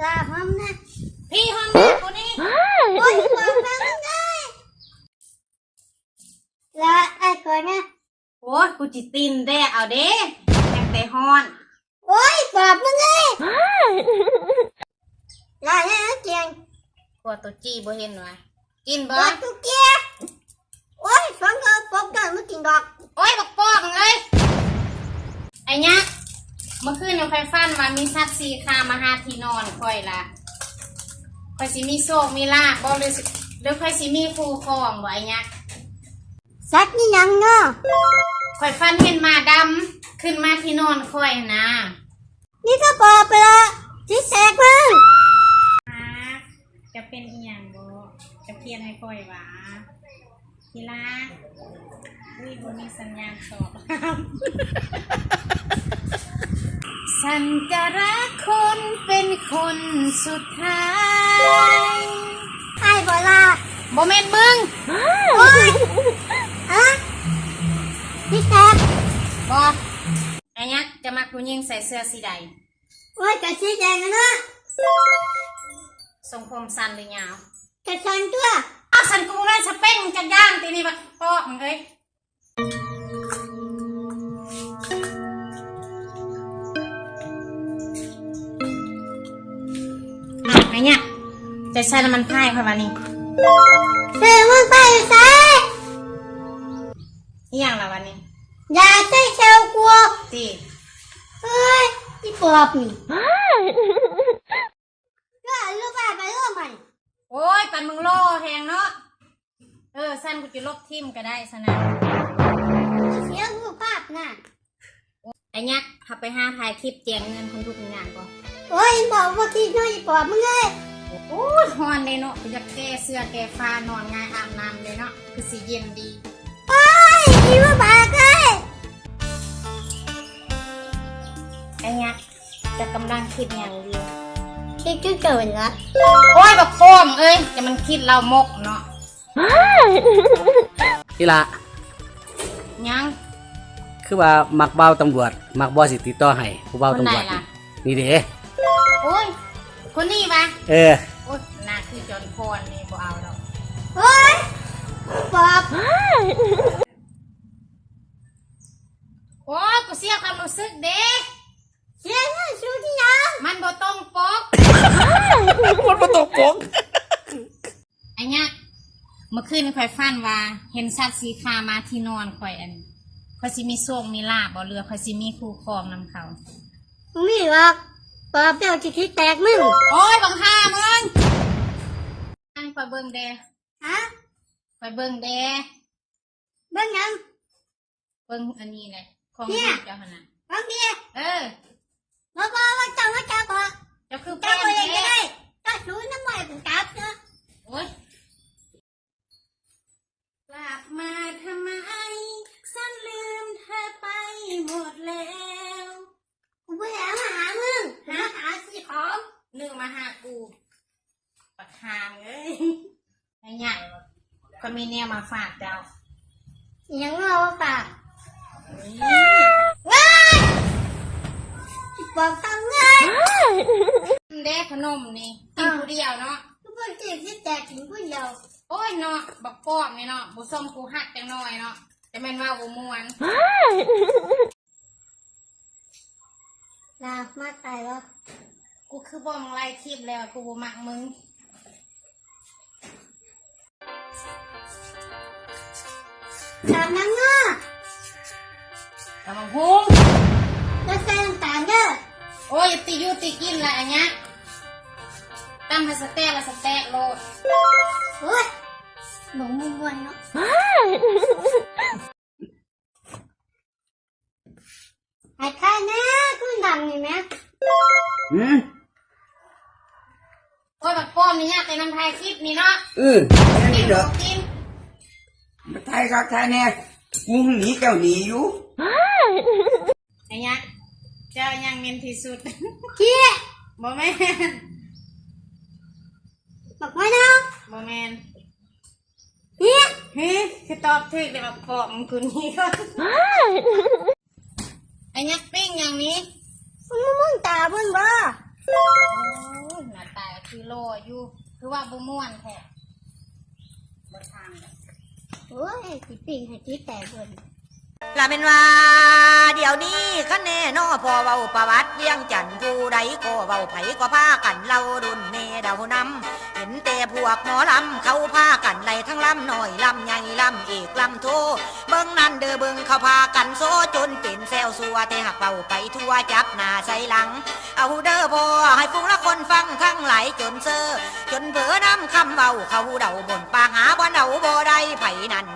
ตาหอมนะพี่หอมแม่กูนี่โอ้ยบอกแม่มึงได้ละไอ้ก่อนนะโอ้ยกูจิตีนแด้เอาเด้แข่งแต่ฮอน โอ้ยบอกมึงเลยละให้เกียงกลัวตัวจี้บ่เห็นวะกินบ่บอกทุกเกียงโอ้ยฟังก็ปกกันมึงกินดอกโอ้ยบักปอกเอ้ยไอ้เนี้ยเมื่อคืนยังไฟฟันว่ามีสัตว์สีคามาหาที่นอนค่อยละค่อยสิมีโชคมีลาภบ่หรือค่อยสิมีคู่ครองบ่ไอ้เนี้ยสักนี่ยังเนาะค่อยฟันเห็นหมาดำขึ้นมาที่นอนค่อยนะนี่ก็บอกไปละที่แสกมึงจะเป็นอีหยังบ่จะเพียนให้ค่อยหวาทีละอุ้ยบ่มีสัญญาณตอบฉันจะรักคนเป็นคนสุดท้ายไอ้บอลาบ่แม่นมึงโอ้ยฮะพี่แซกบ่ไอ้ยักษ์จะมักผู้หญิงใส่เสื้อสีใดโอ้ยกระชี้แดงนะทรงผมสั้นหรือยาวกระชันตัวอ้าวสันกูได้สเปคมึงจังย่างตีนี่บักปอกมึงเอ้ยไอ้เนี่ยจะใช้น้ำมันพายค่ะวันนี้เสือมึงไปใส่นี่อย่างละวันนี้อย่าใส่เชลกลัวตีเฮ้ยอีปอบนี่ก็ลูกไปเรื่องใหม่โอ้ยปันมึงโล่แหงเนาะสั้นกูจะลบทิมก็ได้สนะเสียงรูปภาพน่ะไอ้ยักษ์ขับไปห้าถ่ายคลิปแจงเงินคนทุกงานก่อนโอ้ยบอกว่าคิดน้อยปอบมึงเลยโอ้ยฮอนเลยเนาะกูจะแก้เสื้อแก้ฟ้านอนง่ายอาบน้ำเลยเนาะคือสีเย็นดีโอ้ยอีว่าบาเลยไอ้ยักษ์จะกำลังคิดอย่างเดียวคิดก็เกินละโอ้ยบักโฟมเอ้ยจะมันคิดเรามกเนาะนี่ละยังคือว่ามักเบ้าตำรวจมักบอสิติดต่อให้ผู้เบ้าตำรวจนี่เด้โอ้ยคนนี้ปะโอ้ยน่าคือจอนพรนี่บ่เอาดอกโอ้ยปอบโอ้ยกูเสียความรู้สึกเด้เสียเงินซื้อที่ยังมันบ่ต้องปกมันบ่ต้องปกไอ้เนี่ยเมื่อคืนข่อยฟันว่าเห็นสัตว์สีคามาที่นอนข่อยข่อยสิมีโชคมีลาภบ่เรือข่อยสิมีคู่ครองนำเขามีหรอกปอบเดี๋ยวจะคิดแตกมึงโอ้ยบังฮ่ามึงอันข่อยเบิ่งเด้ฮะข่อยเบิ่งเด้เบิ่งยังเบิ่งอันนี้แหละของพี่เจ้าหั่นน่ะฟังดีมาบอกว่าจับบ่เจ้าคือจับบ่ได้จับสูน้ำใหม่ผมจับเนาะโอ้ยกลับมาทำไมฉันลืมเธอไปหมดแล้วกูไม่อยากมาหามึงหาสิของนึกมาหากูปะคามเอ้ยไอ้เนี่ยก็มีเนี่ยมาฝากเจ้ายังเอาฝากว้ายบอกทำไงเด็กขนมนี่กินผู้เดียวเนาะทุกคนจีบที่แตกถึงผู้เดียวโอ้ยเนาะบักปอกนี่เนาะบุส้มกูหักจังหน่อยเนาะจะเป็นว่าบุมวนลามาตายแล้วกูคือบ่มึงไล่ทิพแล้วกูบ่มักมึงตามนังเนาะตามหุงจะใส่น้ำตาลเด้อโอ้ยตีอยู่ตีกินละอันเนี้ยตั้งให้สเต็กละสเต็กโลดโอ้ยบ่มุมวนเนาะไอ้ข้านะคุณดังนี่ไหมโอ้ยบักป้อมนี่เนี่ยแต่น้ำไทยคลิปนี่เนาะนี่เด้อกินไทยครับไทยเนี่ยกูหนีเจ้าหนีอยู่ไอ้เนี้ยเจ้ายังเมนที่สุดเกี้ยบ่แม่นบอกไว้เนาะบ่แม่นเฮ้ยคือตอบถูกแต่บักป้อมคุณนี่ก็ไอ้เนี้ยปิ้งอย่างนี้มึงตาเบิ่งบ่โอ้ย คือโลอยู่คือว่าบ่ม่วนแท้บ่ทางเลย โอ้ยสิปิ่งให้จีแตกเบิ่น ลาเป็นว่าเดี๋ยวนี้คันแน่นอพอเว้าประวัติเลี้ยงจันทน์ผู้ใดก็เว้าไผก็พากันเล่าดุนเมเดานำเห็นแต่พวกหมอลำเขาพากันไล่ทั้งลำหน่อยลำใหญ่ลำเอกลำโทเบิ่งนั่นเด้อเบิ่งเขาพากันโซจนเป็นแซวสัวแต่หักเว้าไปทั่วจับหน้าใส่หลังเอาเด้อพอให้ฟุ้งละคนฟังทั้งหลายจนเซอจนเผลอน้ำคำเว้าเขาเดาบนปากหาบ่เดาบ่ได้ไผนั่น